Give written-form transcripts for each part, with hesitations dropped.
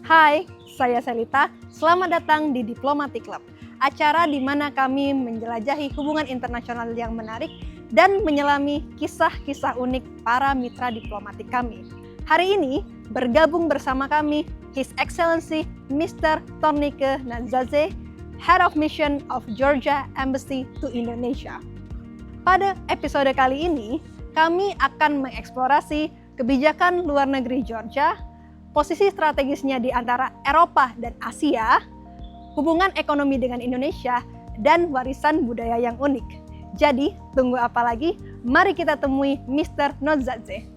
Hai, saya Selita. Selamat datang di Diplomatic Club, acara di mana kami menjelajahi hubungan internasional yang menarik dan menyelami kisah-kisah unik para mitra diplomatik kami. Hari ini bergabung bersama kami His Excellency Mr. Tornike Nadzaze, Head of Mission of Georgia Embassy to Indonesia. Pada episode kali ini, kami akan mengeksplorasi kebijakan luar negeri Georgia, posisi strategisnya di antara Eropa dan Asia, hubungan ekonomi dengan Indonesia, dan warisan budaya yang unik. Jadi, tunggu apa lagi? Mari kita temui Mr. Nadzaze.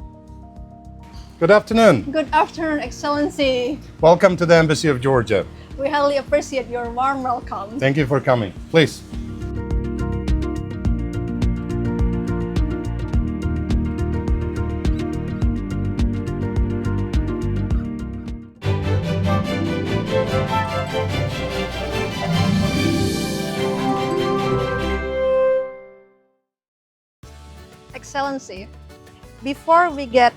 Good afternoon. Good afternoon, Excellency. Welcome to the Embassy of Georgia. We highly appreciate your warm welcome. Thank you for coming. Please. Excellency, before we get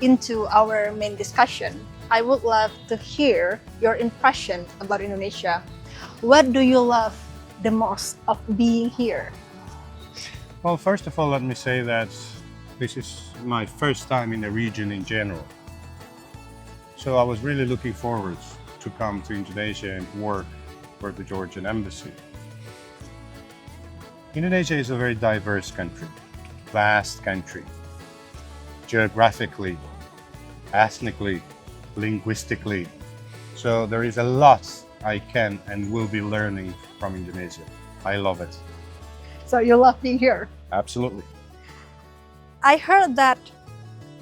into our main discussion, I would love to hear your impression about Indonesia. What do you love the most of being here? Well, first of all, let me say that this is my first time in the region in general. So I was really looking forward to come to Indonesia and work for the Georgian Embassy. Indonesia is a very diverse country. Vast country, geographically, ethnically, linguistically. So there is a lot I can and will be learning from Indonesia. I love it. So you love being here. Absolutely. I heard that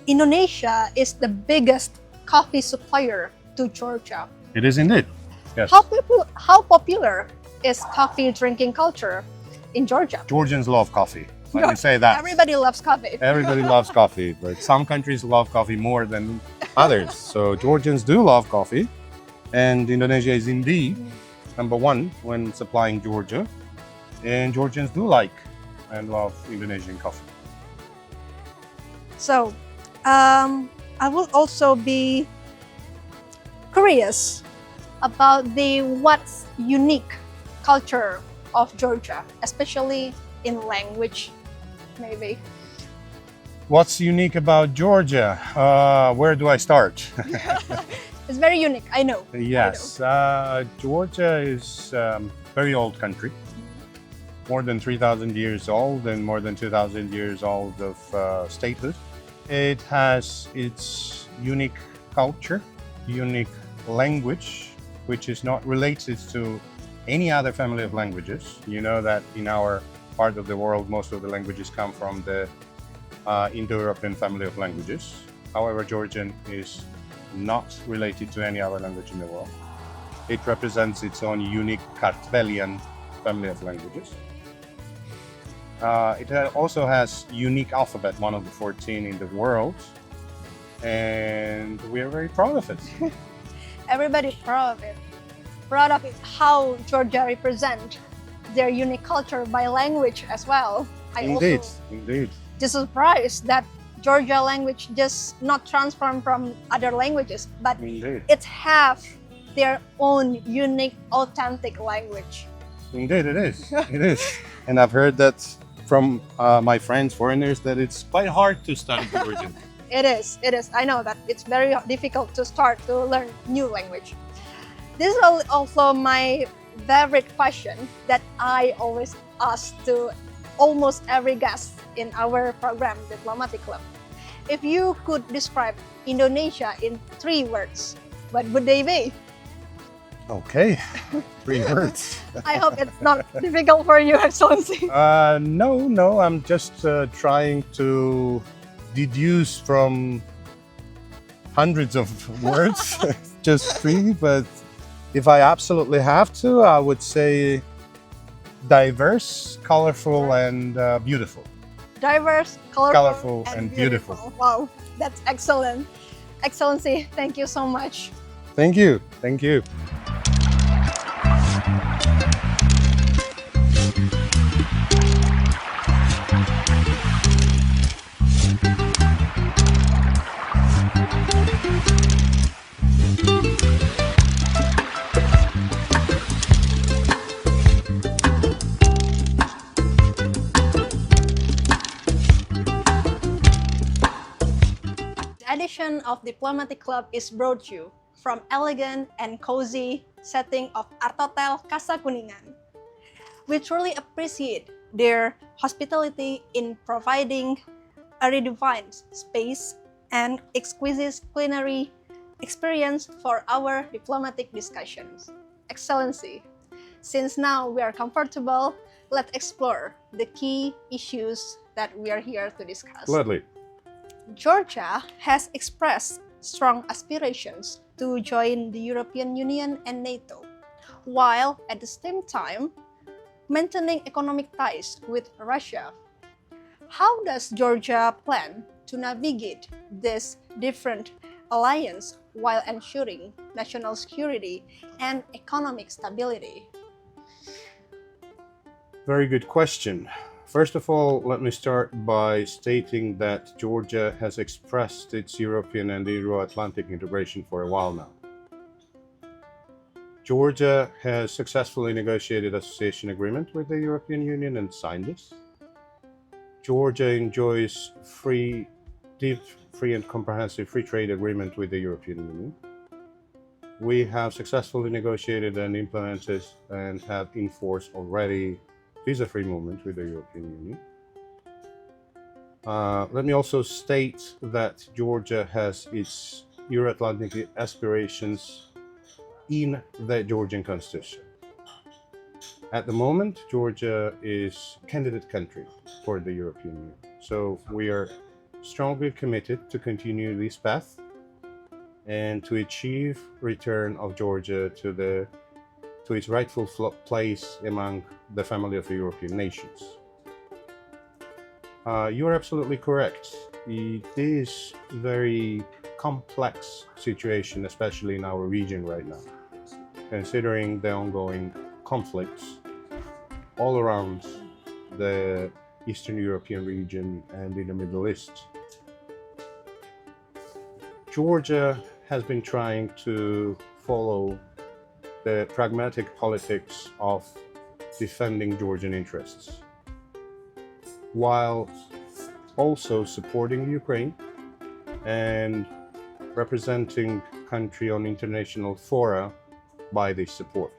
Indonesia is the biggest coffee supplier to Georgia. It is indeed. Yes. How popular is coffee drinking culture in Georgia? Georgians love coffee. Let me say that. Everybody loves coffee. Everybody loves coffee, but some countries love coffee more than others. So Georgians do love coffee, and Indonesia is indeed number one when supplying Georgia. And Georgians do like and love Indonesian coffee. So, I will also be curious about the what's unique culture of Georgia, especially in language, maybe. What's unique about Georgia? Where do I start? It's very unique, I know. Yes, Georgia is a very old country, more than 3,000 years old and more than 2,000 years old of statehood. It has its unique culture, unique language, which is not related to any other family of languages. You know that in our part of the world, most of the languages come from the Indo-European family of languages. However, Georgian is not related to any other language in the world. It represents its own unique Kartvelian family of languages. It also has unique alphabet, one of the 14 in the world, and we are very proud of it. Everybody's proud of it. Proud of it, how Georgia represents their unique culture by language as well. Indeed. Just surprised that Georgia language just not transformed from other languages, but Indeed. it have their own unique, authentic language. Indeed, it is. It is. And I've heard that from my friends, foreigners, that it's quite hard to study Georgian. It is. I know that it's very difficult to start to learn new language. This is also my favorite question that I always ask to almost every guest in our program, Diplomatic Club. If you could describe Indonesia in 3 words, what would they be? Okay, 3 words. I hope it's not difficult for you, Excellency. No, I'm just trying to deduce from hundreds of words, just 3, but if I absolutely have to, I would say diverse, colorful, and beautiful. Diverse, colorful, and beautiful. Wow, that's excellent. Excellency, thank you so much. Thank you. edition of Diplomatic Club is brought to you from elegant and cozy setting of Artotel Casa Kuningan. We truly appreciate their hospitality in providing a redefined space and exquisite culinary experience for our diplomatic discussions. Excellency, since now we are comfortable, let's explore the key issues that we are here to discuss. Gladly. Georgia has expressed strong aspirations to join the European Union and NATO, while at the same time maintaining economic ties with Russia. How does Georgia plan to navigate this different alliance while ensuring national security and economic stability? Very good question. First of all, let me start by stating that Georgia has expressed its European and Euro-Atlantic integration for a while now. Georgia has successfully negotiated association agreement with the European Union and signed this. Georgia enjoys deep, free and comprehensive free trade agreement with the European Union. We have successfully negotiated and implemented and have enforced already visa-free movement with the European Union. Let me also state that Georgia has its Euro-Atlantic aspirations in the Georgian constitution. At the moment, Georgia is a candidate country for the European Union. So we are strongly committed to continue this path and to achieve return of Georgia to its rightful place among the family of the European nations. You are absolutely correct. It is a very complex situation, especially in our region right now, considering the ongoing conflicts all around the Eastern European region and in the Middle East. Georgia has been trying to follow the pragmatic politics of defending Georgian interests, while also supporting Ukraine and representing country on international fora by this support.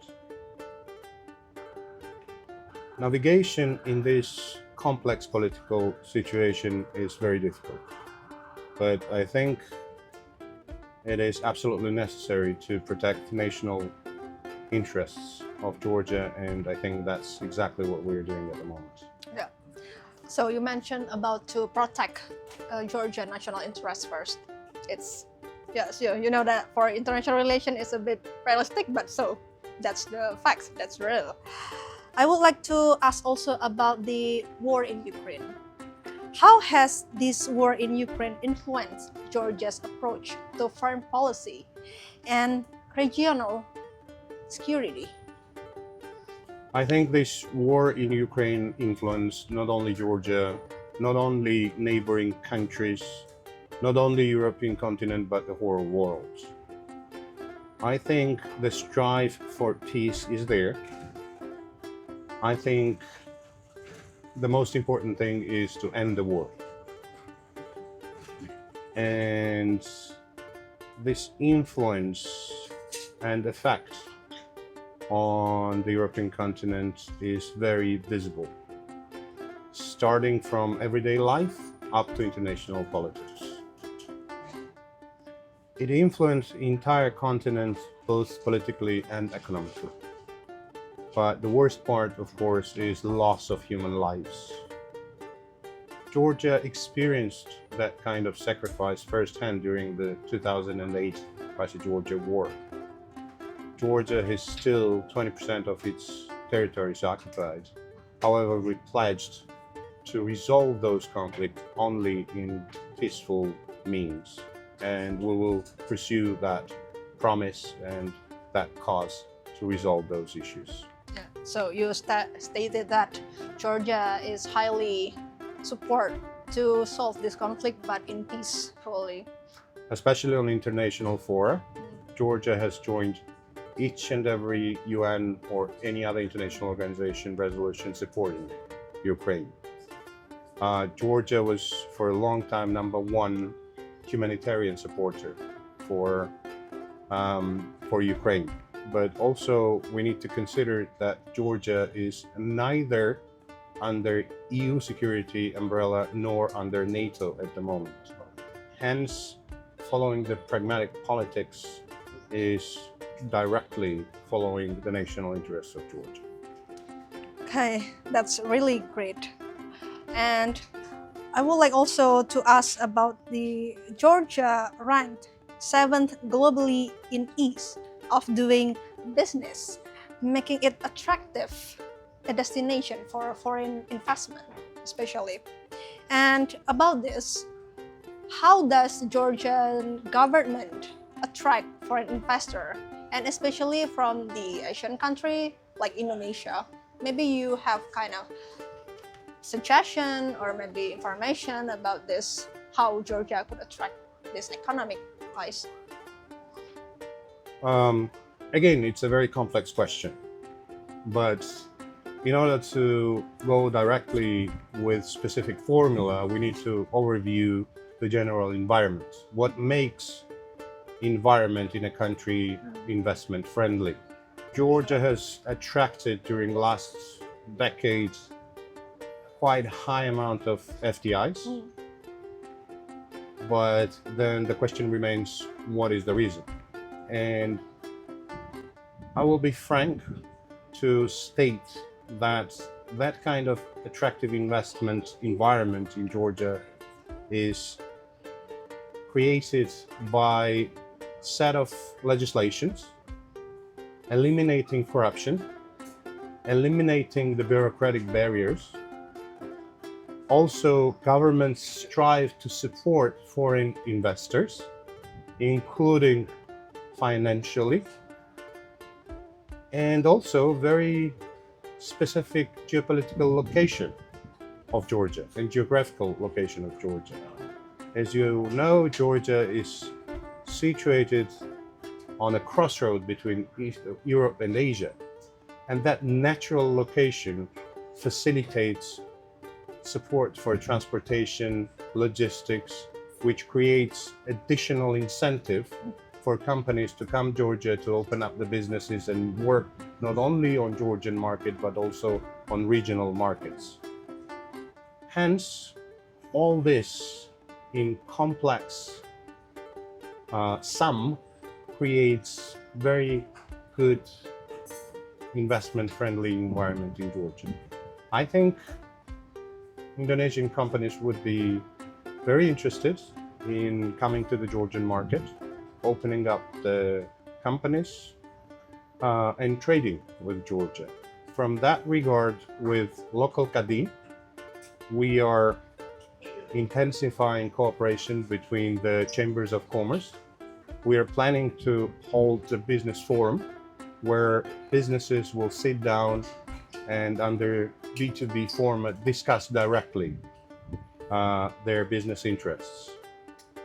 Navigation in this complex political situation is very difficult, but I think it is absolutely necessary to protect national interests of Georgia, and I think that's exactly what we're doing at the moment. Yeah. So you mentioned about to protect Georgia national interests first. It's yes, you know that for international relation is a bit realistic, but so that's the facts. That's real. I would like to ask also about the war in Ukraine. How has this war in Ukraine influenced Georgia's approach to foreign policy and regional security? I think this war in Ukraine influenced not only Georgia, not only neighboring countries, not only European continent, but the whole world. I think the strive for peace is there. I think the most important thing is to end the war. And this influence and effect on the European continent is very visible, starting from everyday life up to international politics. It influenced the entire continent both politically and economically. But the worst part, of course, is the loss of human lives. Georgia experienced that kind of sacrifice firsthand during the 2008 Russia-Georgia war. Georgia has still 20% of its territories occupied. However, we pledged to resolve those conflicts only in peaceful means, and we will pursue that promise and that cause to resolve those issues. Yeah. So you stated that Georgia is highly support to solve this conflict, but in peacefully. Especially on international fora, Georgia has joined each and every UN or any other international organization resolution supporting Ukraine. Georgia was for a long time #1 humanitarian supporter for Ukraine. But also we need to consider that Georgia is neither under EU security umbrella nor under NATO at the moment. Hence, following the pragmatic politics is directly following the national interests of Georgia. Okay, that's really great. And I would like also to ask about the Georgia ranked 7th globally in ease of doing business, making it attractive a destination for foreign investment, especially. And about this, how does Georgian government attract foreign investor, and especially from the Asian country like Indonesia? Maybe you have kind of suggestion or maybe information about this, how Georgia could attract this economic wise. Again, it's a very complex question, but in order to go directly with specific formula, we need to overview the general environment. What makes environment in a country investment friendly? Georgia has attracted during last decades quite high amount of FDIs, but then the question remains, what is the reason? And I will be frank to state that that kind of attractive investment environment in Georgia is created by a set of legislations eliminating corruption, eliminating the bureaucratic barriers. Also, governments strive to support foreign investors, including financially, and also very specific geopolitical location of Georgia and geographical location of Georgia. As you know, Georgia is situated on a crossroad between Europe and Asia, and that natural location facilitates support for transportation, logistics, which creates additional incentive for companies to come Georgia to open up the businesses and work not only on Georgian market but also on regional markets. Hence, all this in complex sum creates very good investment-friendly environment in Georgia. I think Indonesian companies would be very interested in coming to the Georgian market, opening up the companies and trading with Georgia. From that regard, with local Kadi, we are intensifying cooperation between the chambers of commerce. We are planning to hold a business forum where businesses will sit down and under B2B format discuss directly their business interests.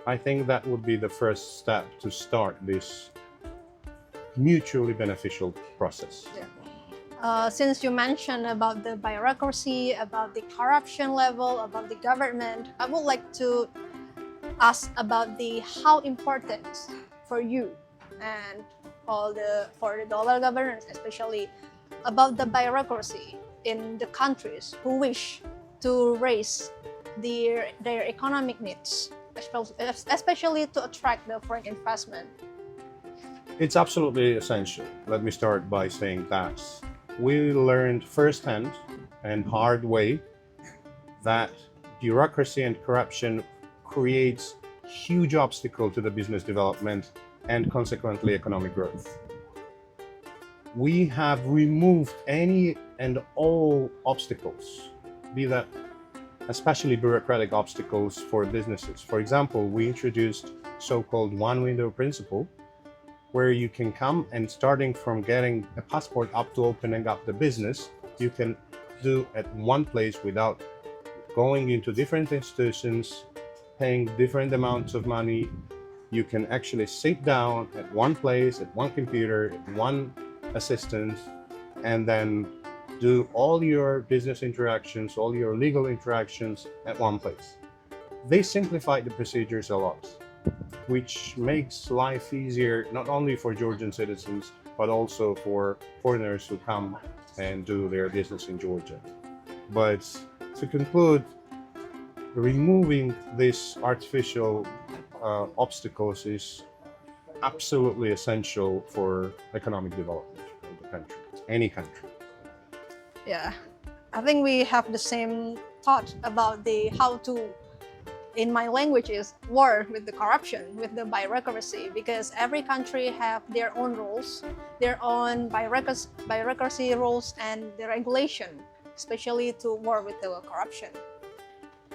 I think that would be the first step to start this mutually beneficial process. Since you mentioned about the bureaucracy, about the corruption level, about the government, I would like to ask about the how important for you and for the dollar governance, especially about the bureaucracy in the countries who wish to raise their economic needs, especially to attract the foreign investment. It's absolutely essential. Let me start by saying that we learned firsthand and hard way that bureaucracy and corruption creates huge obstacle to the business development and consequently economic growth. We have removed any and all obstacles, be that especially bureaucratic obstacles for businesses. For example, we introduced so-called one window principle, where you can come and starting from getting a passport up to opening up the business, you can do at one place without going into different institutions, paying different amounts of money. You can actually sit down at one place, at one computer, at one assistant, and then do all your business interactions, all your legal interactions at one place. They simplified the procedures a lot. which makes life easier not only for Georgian citizens but also for foreigners who come and do their business in Georgia. But to conclude, removing these artificial obstacles is absolutely essential for economic development of the country, any country. Yeah, I think we have the same thought about the how to, in my language, is war with the corruption, with the bureaucracy, because every country have their own rules, their own bureaucracy rules and the regulation, especially to war with the corruption.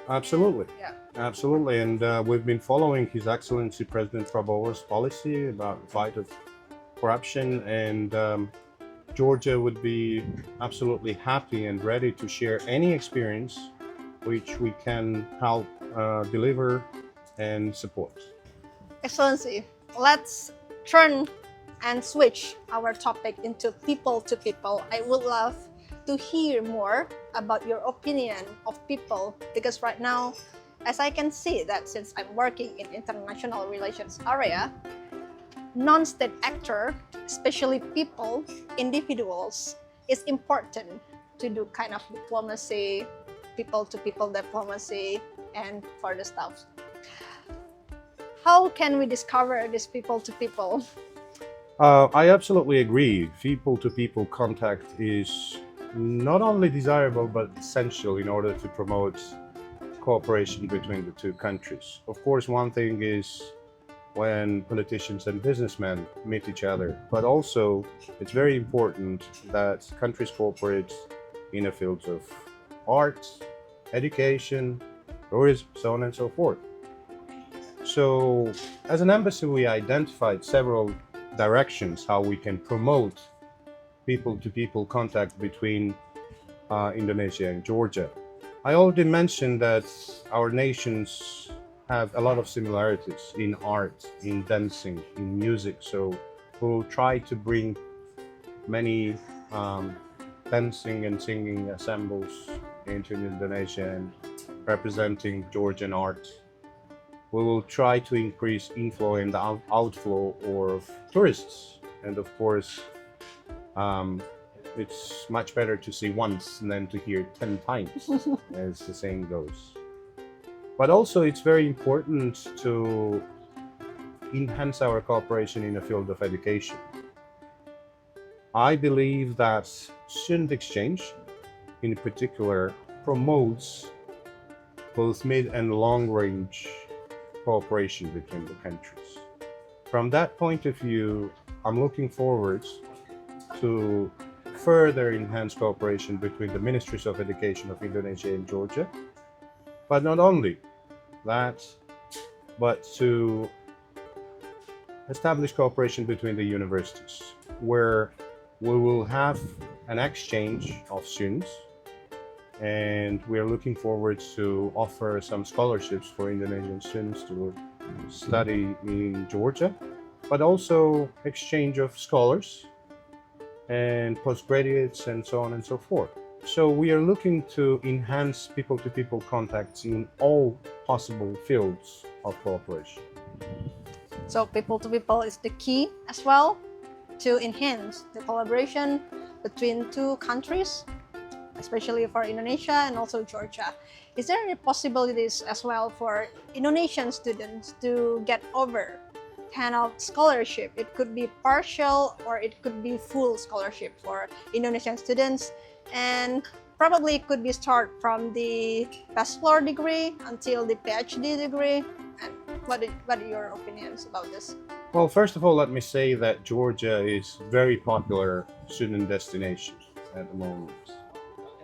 Absolutely. Yeah. Absolutely. And we've been following His Excellency President Prabowo's policy about the fight of corruption, and Georgia would be absolutely happy and ready to share any experience which we can help deliver and support. Excellency, let's turn and switch our topic into people to people. I would love to hear more about your opinion of people, because right now, as I can see that since I'm working in international relations area, non-state actor, especially people, individuals, is important to do kind of diplomacy, people-to-people diplomacy, and for the stuff. How can we discover this people-to-people? I absolutely agree. People-to-people contact is not only desirable but essential in order to promote cooperation between the two countries. Of course, one thing is when politicians and businessmen meet each other, but also it's very important that countries cooperate in the fields of arts, education, tourism, so on and so forth. So, as an embassy, we identified several directions how we can promote people-to-people contact between Indonesia and Georgia. I already mentioned that our nations have a lot of similarities in art, in dancing, in music, so we'll try to bring many dancing and singing ensembles into Indonesia and representing Georgian art. We will try to increase inflow and outflow of tourists, and of course it's much better to see once than to hear 10 times, as the saying goes. But also it's very important to enhance our cooperation in the field of education. I believe that student exchange, in particular, promotes both mid and long-range cooperation between the countries. From that point of view, I'm looking forward to further enhance cooperation between the Ministries of Education of Indonesia and Georgia. But not only that, but to establish cooperation between the universities, where we will have an exchange of students, and we are looking forward to offer some scholarships for Indonesian students to study in Georgia, but also exchange of scholars and postgraduates and so on and so forth. So we are looking to enhance people-to-people contacts in all possible fields of cooperation. So people-to-people is the key as well to enhance the collaboration between two countries, especially for Indonesia and also Georgia. Is there any possibilities as well for Indonesian students to get over kind of scholarship? It could be partial or it could be full scholarship for Indonesian students, and probably it could be start from the bachelor degree until the PhD degree. And what are your opinions about this? Well, first of all, let me say that Georgia is very popular student destination at the moment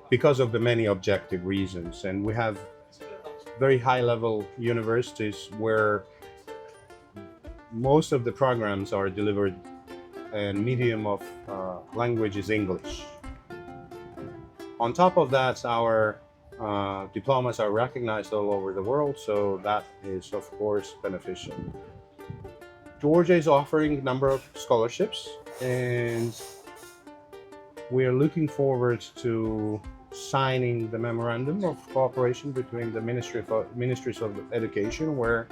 because of the many objective reasons, and we have very high-level universities where most of the programs are delivered and medium of language is English. On top of that, our diplomas are recognized all over the world, so that is of course beneficial. Georgia is offering a number of scholarships, and we are looking forward to signing the memorandum of cooperation between the Ministries of Education, where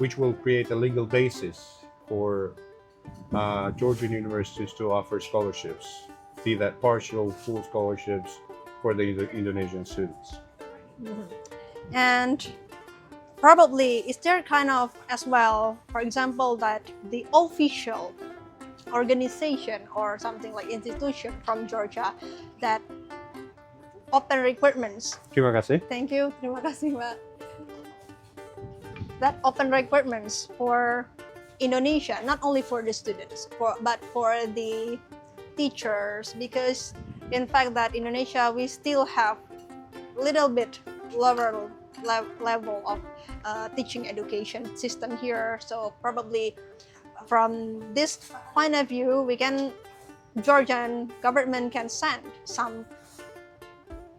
which will create a legal basis for Georgian universities to offer scholarships, be that partial, full scholarships for the Indonesian students. And probably, is there kind of as well, for example, that the official organization or something like institution from Georgia that open requirements? Terima kasih. Thank you, terima kasih Mbak. That open requirements for Indonesia, not only for the students, but for the teachers, because in fact that Indonesia we still have a little bit lower level of teaching education system here. So probably from this point of view, Georgian government can send some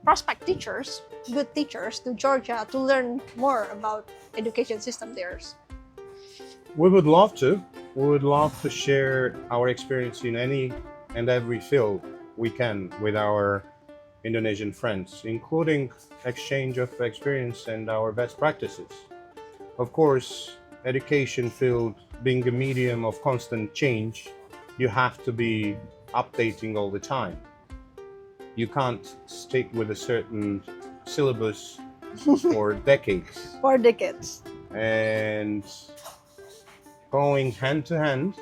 prospect teachers, good teachers to Georgia to learn more about education system there. We would love to. We would love to share our experience in any and every field we can with our Indonesian friends, including exchange of experience and our best practices. Of course, education field being a medium of constant change, you have to be updating all the time. You can't stick with a certain syllabus for decades. For decades. And going hand to hand,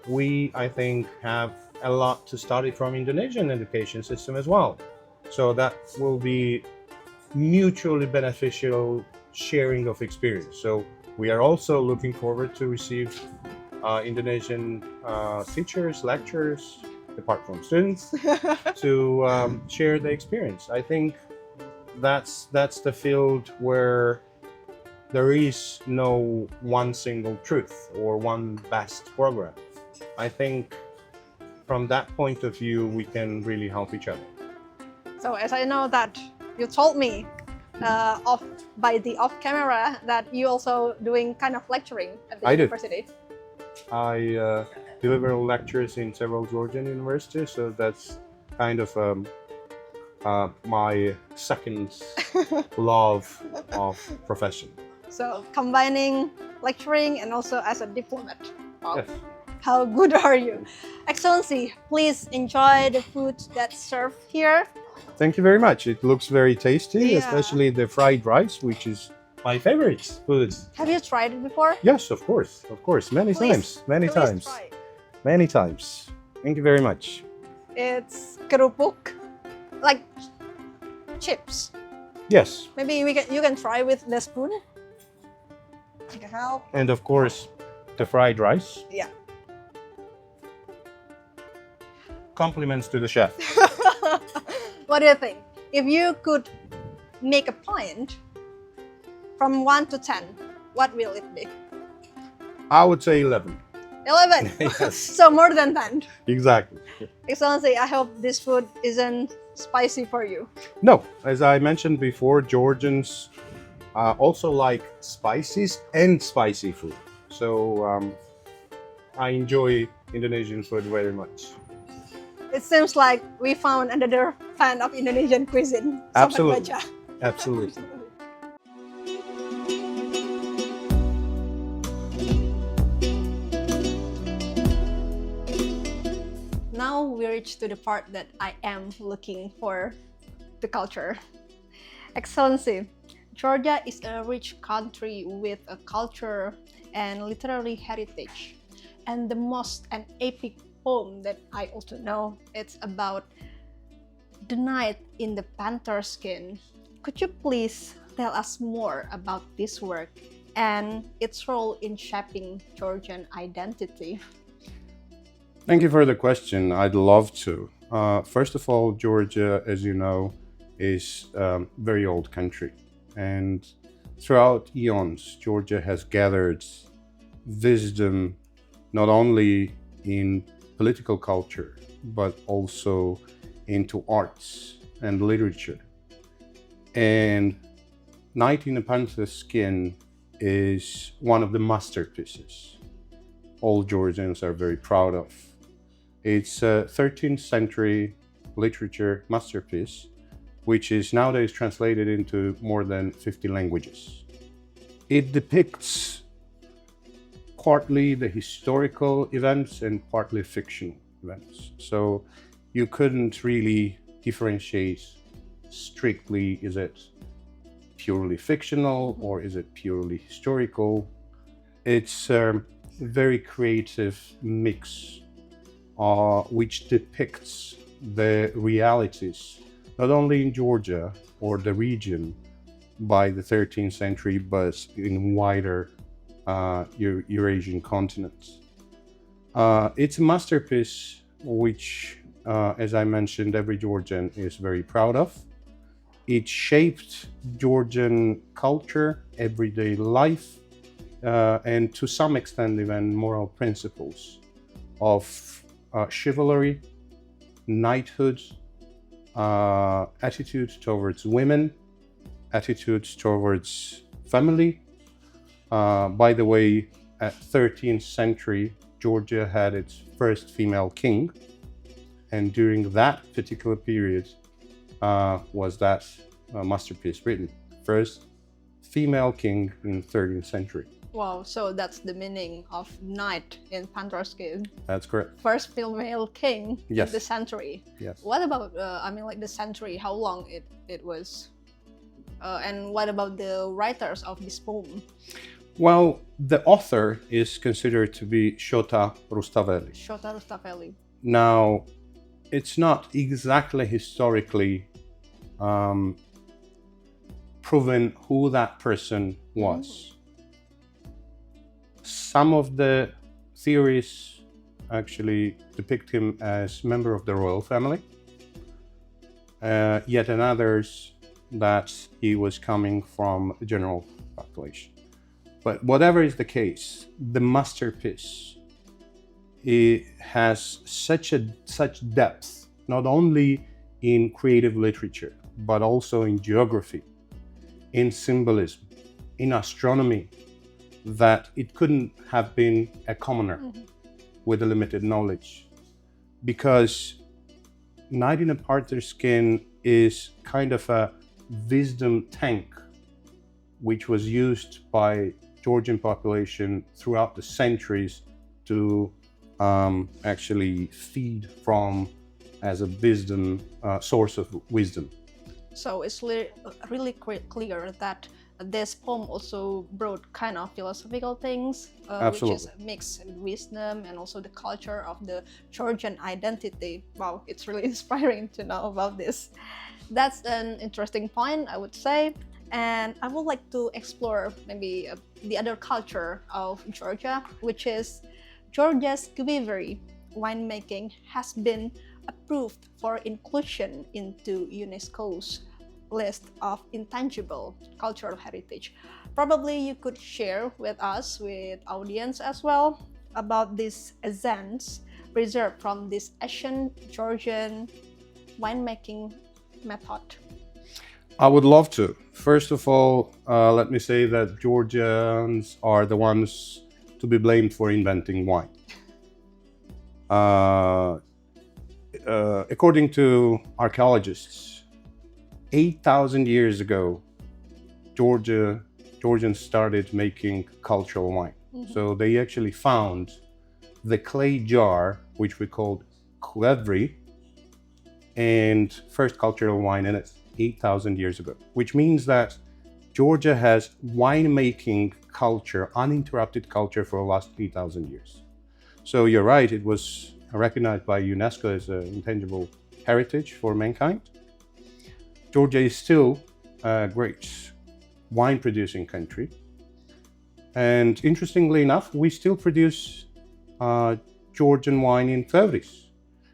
we, I think, have a lot to study from Indonesian education system as well. So that will be mutually beneficial sharing of experience. So we are also looking forward to receive Indonesian teachers, lecturers, apart from students, to share the experience. I think that's the field where there is no one single truth or one best program. I think from that point of view, we can really help each other. So as I know that you told me off camera that you also doing kind of lecturing at the university. I deliver lectures in several Georgian universities, so that's kind of my second love of profession. So combining lecturing and also as a diplomat. Wow. Yes. How good are you? Excellency, please enjoy the food that's served here. Thank you very much. It looks very tasty, Yeah. especially the fried rice, which is my favorite food. Have you tried it before? Yes, of course, many Please, times, many please times, try. many times. Thank you very much. It's kerupuk, like chips. Yes, Maybe you can try with the spoon. You can help. and of course, the fried rice. Yeah. Compliments to the chef. What do you think? If you could make a point from 1 to 10, what will it be? I would say 11. 11. Yes. So more than 10. Exactly. Excellency, I hope this food isn't spicy for you. No, as I mentioned before, Georgians also like spices and spicy food. So I enjoy Indonesian food very much. It seems like we found another fan of Indonesian cuisine. Sobat Absolutely. Baca. Absolutely. Now we reach to the part that I am looking for, the culture. Excellency, Georgia is a rich country with a culture and literary heritage. And the most an epic poem that I also know, it's about the knight in the panther skin. Could you please tell us more about this work and its role in shaping Georgian identity? Thank you for the question. I'd love to. First of all, Georgia, as you know, is a very old country. And throughout eons, Georgia has gathered wisdom not only in political culture, but also into arts and literature. And Knight in a Panther Skin is one of the masterpieces all Georgians are very proud of. It's a 13th century literature masterpiece, which is nowadays translated into more than 50 languages. It depicts partly the historical events and partly fictional events. So you couldn't really differentiate strictly, is it purely fictional or is it purely historical? It's a very creative mix which depicts the realities, not only in Georgia or the region by the 13th century, but in wider Eurasian continent. It's a masterpiece which, as I mentioned, every Georgian is very proud of. It shaped Georgian culture, everyday life, and to some extent even moral principles of chivalry, knighthood, attitudes towards women, attitudes towards family. By the way, at 13th century, Georgia had its first female king, and during that particular period was that masterpiece written. First female king in 13th century. Wow, so that's the meaning of knight in Pandraskin. That's correct. First female king Yes. in the century. Yes. What about, the century, how long it was? And what about the writers of this poem? Well, the author is considered to be Shota Rustaveli. Shota Rustaveli. Now, it's not exactly historically proven who that person was. Some of the theories actually depict him as member of the royal family, yet others that he was coming from the general population. But whatever is the case, the masterpiece, it has such depth, not only in creative literature, but also in geography, in symbolism, in astronomy, that it couldn't have been a commoner with a limited knowledge. Because Knight in a Parther Skin is kind of a wisdom tank which was used by Georgian population throughout the centuries to actually feed from as a wisdom source of wisdom. So it's really clear that this poem also brought kind of philosophical things, which is mixed with wisdom and also the culture of the Georgian identity. Wow, it's really inspiring to know about this. That's an interesting point, I would say. And I would like to explore maybe the other culture of Georgia, which is Georgia's Kvivery winemaking has been approved for inclusion into UNESCO's list of intangible cultural heritage. Probably you could share with us, with audience as well, about these essence preserved from this ancient Georgian winemaking method. I would love to. First of all, let me say that Georgians are the ones to be blamed for inventing wine. According to archaeologists, 8,000 years ago, Georgians started making cultural wine. So they actually found the clay jar, which we called kuatbacacom, and first cultural wine in it 8,000 years ago, which means that Georgia has winemaking culture, uninterrupted culture for the last 8,000 years. So you're right, it was recognized by UNESCO as an intangible heritage for mankind. Georgia is still a great wine producing country. And interestingly enough, we still produce Georgian wine in Kvevris.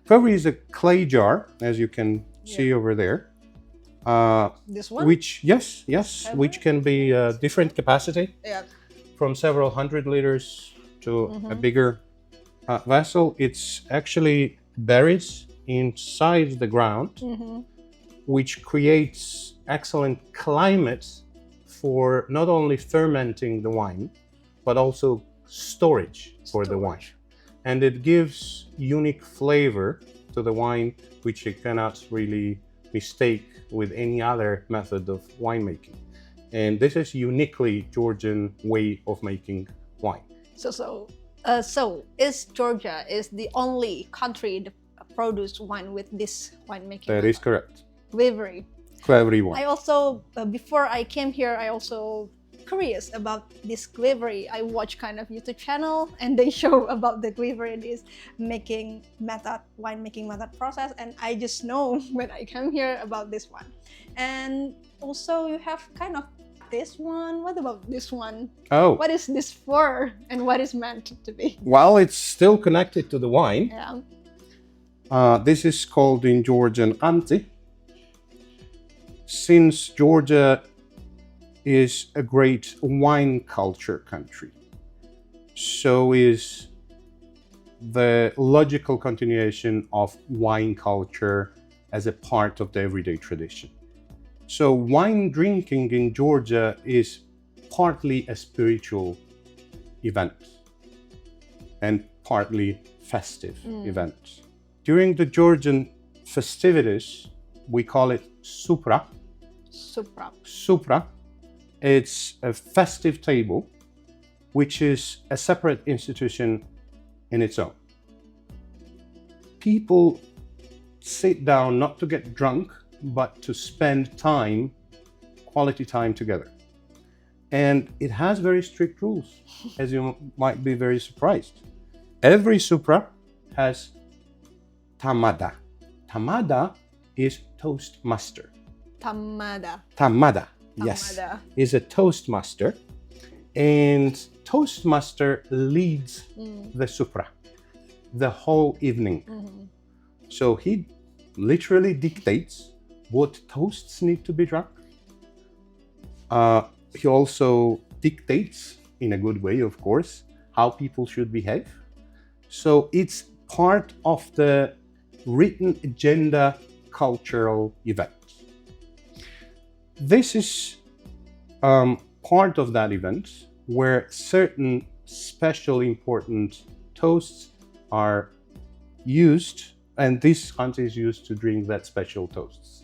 Kvevri is a clay jar, as you can see over there. This one? Which, yes, which can be different capacity, from several hundred liters to a bigger vessel. It's actually buried inside the ground, which creates excellent climate for not only fermenting the wine, but also storage for the wine. And it gives unique flavor to the wine, which you cannot really mistake with any other method of winemaking. And this is uniquely Georgian way of making wine. So is Georgia is the only country that produce wine with this winemaking? That is correct. Glavery. Glavery wine. I also, before I came here, I also curious about this glavery. I watch kind of YouTube channel and they show about the glavery, this making method, winemaking method process, and I just know when I come here about this one. And also you have kind of this one. What about this one? Oh. What is this for and what is meant to be? While it's still connected to the wine, Yeah. this is called in Georgian anti. Since Georgia is a great wine culture country, so is the logical continuation of wine culture as a part of the everyday tradition. So wine drinking in Georgia is partly a spiritual event and partly festive event. During the Georgian festivities, we call it supra. Supra. It's a festive table, which is a separate institution in its own. People sit down not to get drunk, but to spend time, quality time together. And it has very strict rules, as you might be very surprised. Every supra has tamada. Tamada is toastmaster. Tamada, yes, is a toastmaster, and toastmaster leads the supra the whole evening. So he literally dictates what toasts need to be drunk. He also dictates, in a good way of course, how people should behave. So it's part of the written agenda cultural event. This is part of that event where certain special important toasts are used, and this country is used to drink that special toasts.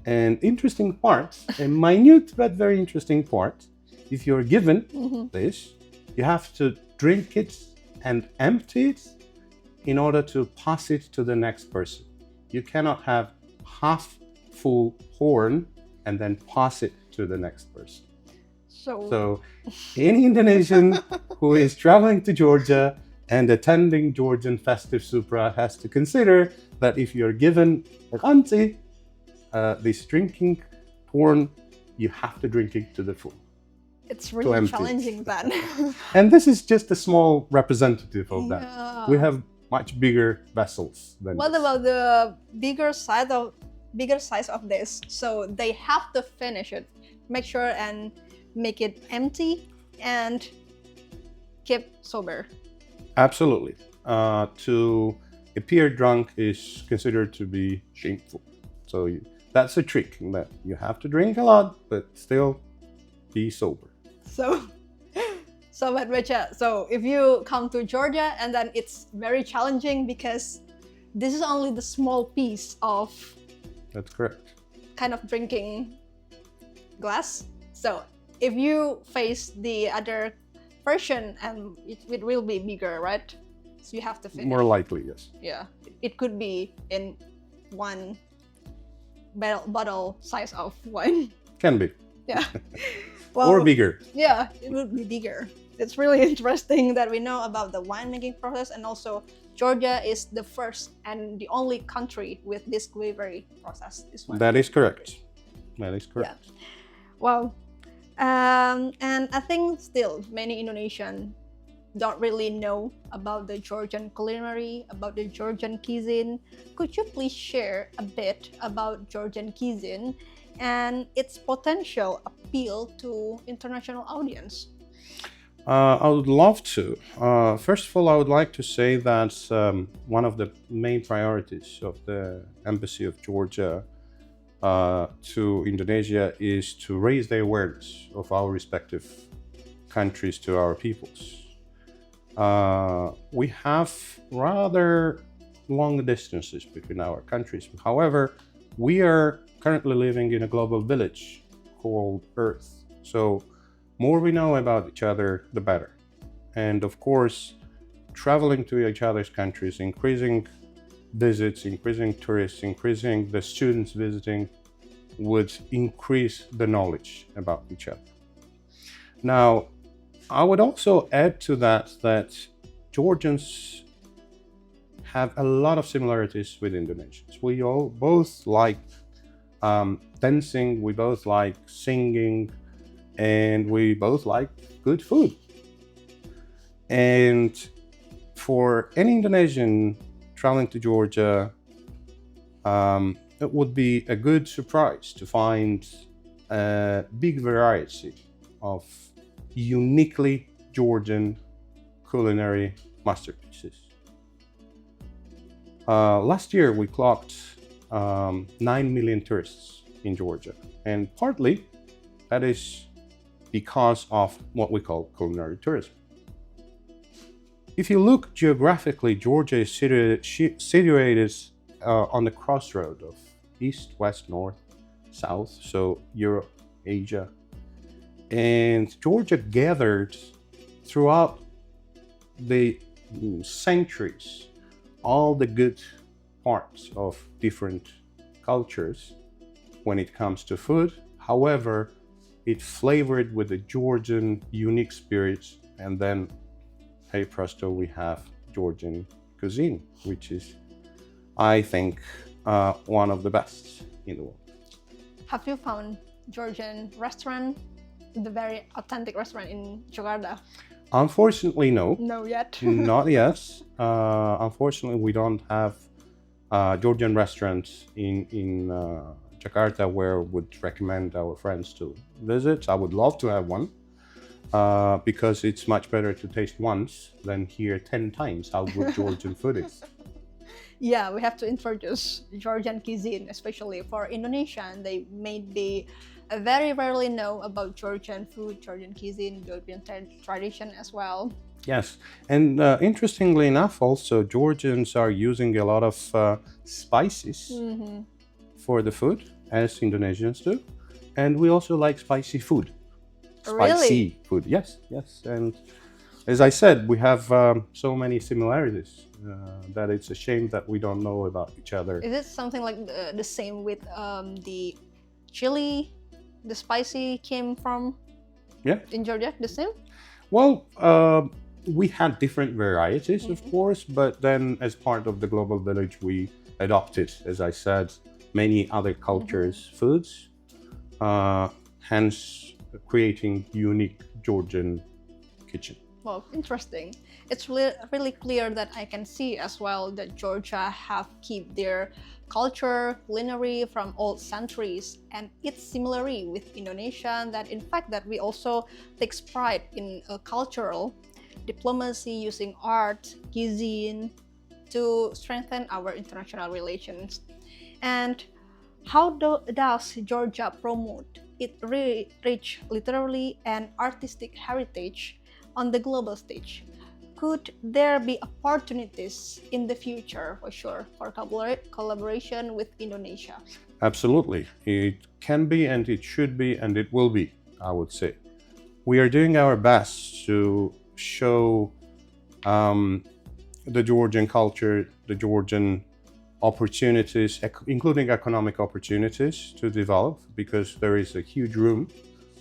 An interesting part, a minute but very interesting part, if you're given this, you have to drink it and empty it in order to pass it to the next person. You cannot have half full horn and then pass it to the next person. So any Indonesian who is traveling to Georgia and attending Georgian festive supra has to consider that if you're given an anti, this drinking horn, you have to drink it to the full. It's really challenging then. And this is just a small representative of that. We have much bigger vessels than What this. about the bigger size of this? So they have to finish it, make sure and make it empty and keep sober. Absolutely. To appear drunk is considered to be shameful. So that's a trick, that you have to drink a lot, but still be sober. So Sobat Baca, so if you come to Georgia, and then it's very challenging because this is only the small piece of That's correct. kind of drinking glass. So if you face the other version, and it will be bigger, right? So you have to finish. More likely, yes. Yeah, it could be in one bottle size of wine. Can be. Yeah. Or bigger. Yeah, it would be bigger. It's really interesting that we know about the winemaking process, and also Georgia is the first and the only country with this glavery process. That is correct. That is correct. Yeah. Well, and I think still many Indonesians don't really know about the Georgian culinary, about the Georgian cuisine. Could you please share a bit about Georgian cuisine and its potential appeal to international audience? I would love to. First of all, I would like to say that one of the main priorities of the Embassy of Georgia to Indonesia is to raise the awareness of our respective countries to our peoples. We have rather long distances between our countries. However, we are currently living in a global village called Earth. So more we know about each other, the better. And of course, traveling to each other's countries, increasing visits, increasing tourists, increasing the students visiting would increase the knowledge about each other. Now, I would also add to that Georgians have a lot of similarities with Indonesians. We all both like dancing, we both like singing, and we both like good food. And for any Indonesian traveling to Georgia, it would be a good surprise to find a big variety of uniquely Georgian culinary masterpieces. Last year, we clocked 9 million tourists in Georgia, and partly that is because of what we call culinary tourism. If you look geographically, Georgia is situated on the crossroad of east, west, north, south, so Europe, Asia. And Georgia gathered throughout the centuries all the good parts of different cultures when it comes to food. However, it's flavored with the Georgian unique spirits, and then, hey presto, we have Georgian cuisine, which is, I think, one of the best in the world. Have you found Georgian restaurant, the very authentic restaurant in Jakarta? Unfortunately, no. No yet. Not yet. Unfortunately, we don't have Georgian restaurants in Jakarta where we would recommend our friends to visit. I would love to have one because it's much better to taste once than hear 10 times how good Georgian food is. Yeah, we have to introduce Georgian cuisine, especially for Indonesian. They maybe very rarely know about Georgian food, Georgian cuisine, Georgian tradition as well. Yes, and interestingly enough, also Georgians are using a lot of spices for the food, as Indonesians do, and we also like spicy food. Spicy food, yes. And as I said, we have so many similarities that it's a shame that we don't know about each other. Is it something like the same with the chili? The spicy came from in Georgia, the same? Well, we had different varieties, of course, but then as part of the global village, we adopted, as I said, many other cultures' foods, hence creating unique Georgian kitchen. Well, interesting. It's really clear that I can see as well that Georgia have kept their culture, culinary from old centuries, and it's similarly with Indonesia. That in fact that we also takes pride in cultural diplomacy using art, cuisine to strengthen our international relations. And how does Georgia promote its rich literary and artistic heritage on the global stage? Could there be opportunities in the future, for sure, for collaboration with Indonesia? Absolutely. It can be, and it should be, and it will be, I would say. We are doing our best to show the Georgian culture, the Georgian opportunities, including economic opportunities to develop, because there is a huge room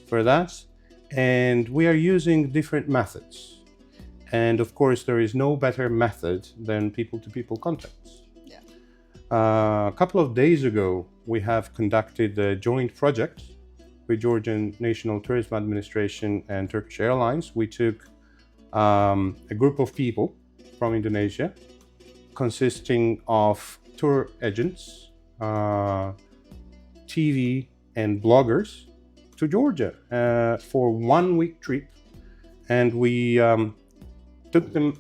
for that. And we are using different methods. And of course, there is no better method than people-to-people contacts. Yeah. A couple of days ago, we have conducted a joint project with Georgian National Tourism Administration and Turkish Airlines. We took a group of people from Indonesia, consisting of tour agents, TV and bloggers, to Georgia for 1 week trip, and we took them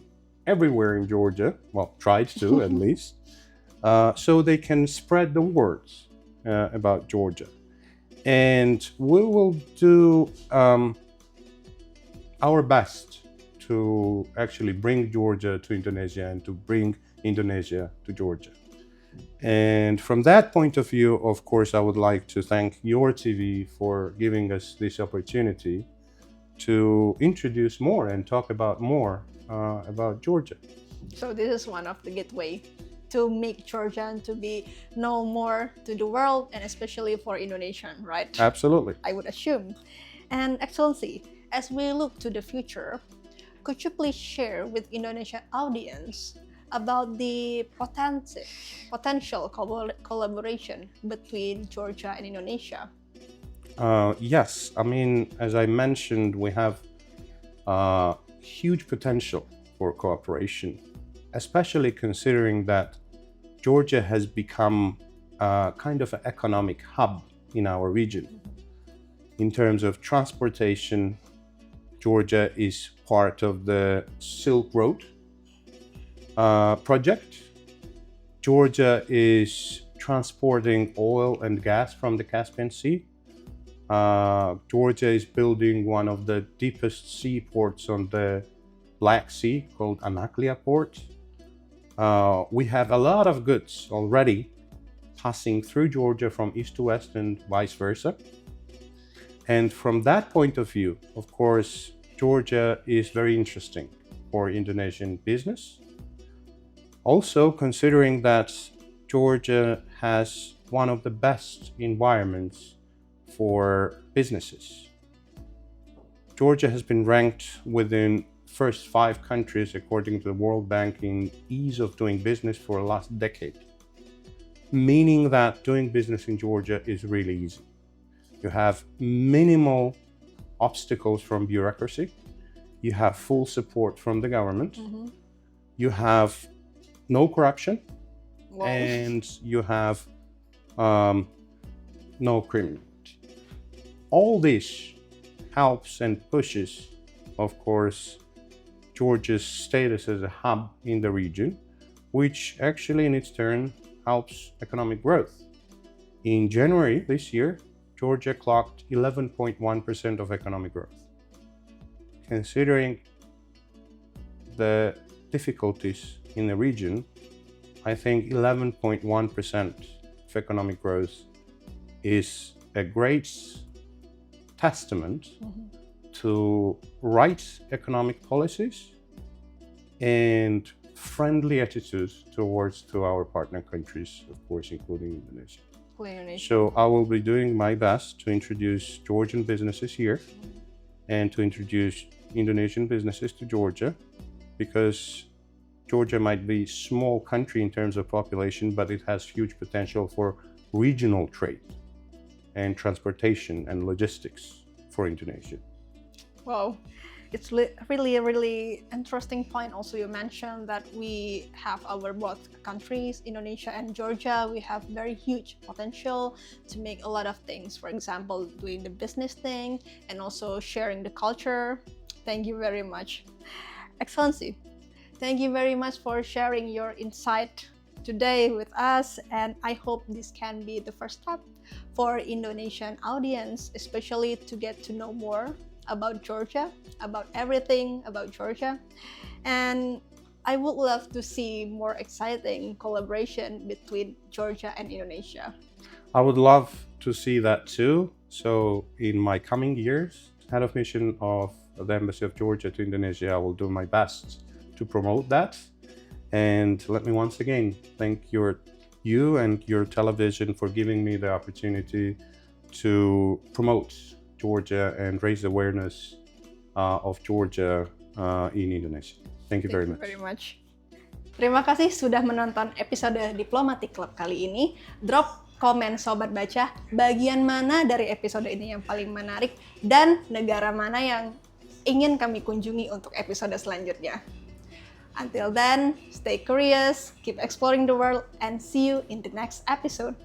everywhere in Georgia, well, tried to at least, so they can spread the words about Georgia. And we will do our best to actually bring Georgia to Indonesia and to bring Indonesia to Georgia. And from that point of view, of course, I would like to thank your TV for giving us this opportunity to introduce more and talk about more about Georgia. So this is one of the gateway to make Georgia to be known more to the world, and especially for Indonesian, right? Absolutely. I would assume. And Excellency, as we look to the future, could you please share with Indonesia audience about the potential collaboration between Georgia and Indonesia? Yes, I mean, as I mentioned, we have huge potential for cooperation, especially considering that Georgia has become kind of an economic hub in our region. In terms of transportation, Georgia is part of the Silk Road project. Georgia is transporting oil and gas from the Caspian Sea. Georgia is building one of the deepest seaports on the Black Sea called Anaklia Port. We have a lot of goods already passing through Georgia from east to west and vice versa. And from that point of view, of course, Georgia is very interesting for Indonesian business. Also, considering that Georgia has one of the best environments for businesses. Georgia has been ranked within first 5 countries according to the World Bank in ease of doing business for the last decade, meaning that doing business in Georgia is really easy. You have minimal obstacles from bureaucracy. You have full support from the government. You have no corruption. Wow. And you have no criminality. All this helps and pushes, of course, Georgia's status as a hub in the region, which actually in its turn helps economic growth. In January this year, Georgia clocked 11.1% of economic growth. Considering the difficulties in the region, I think 11.1% of economic growth is a great testament to right economic policies and friendly attitudes towards our partner countries, of course, including Indonesia. So I will be doing my best to introduce Georgian businesses here and to introduce Indonesian businesses to Georgia, because Georgia might be a small country in terms of population, but it has huge potential for regional trade and transportation and logistics for Indonesia. Wow, it's really a really interesting point. Also, you mentioned that we have our both countries, Indonesia and Georgia. We have very huge potential to make a lot of things. For example, doing the business thing and also sharing the culture. Thank you very much, Excellency. Thank you very much for sharing your insight today with us, and I hope this can be the first step for Indonesian audience, especially to get to know more about Georgia, about everything about Georgia. And I would love to see more exciting collaboration between Georgia and Indonesia. I would love to see that too. So in my coming years, head of mission of the Embassy of Georgia to Indonesia, I will do my best to promote that. And let me once again thank you and your television for giving me the opportunity to promote Georgia and raise awareness of Georgia in Indonesia. Thank you very much. Terima kasih sudah menonton episode Diplomatic Club kali ini. Drop komen Sobat Baca, bagian mana dari episode ini yang paling menarik dan negara mana yang ingin kami kunjungi untuk episode selanjutnya. Until then, stay curious, keep exploring the world, and see you in the next episode.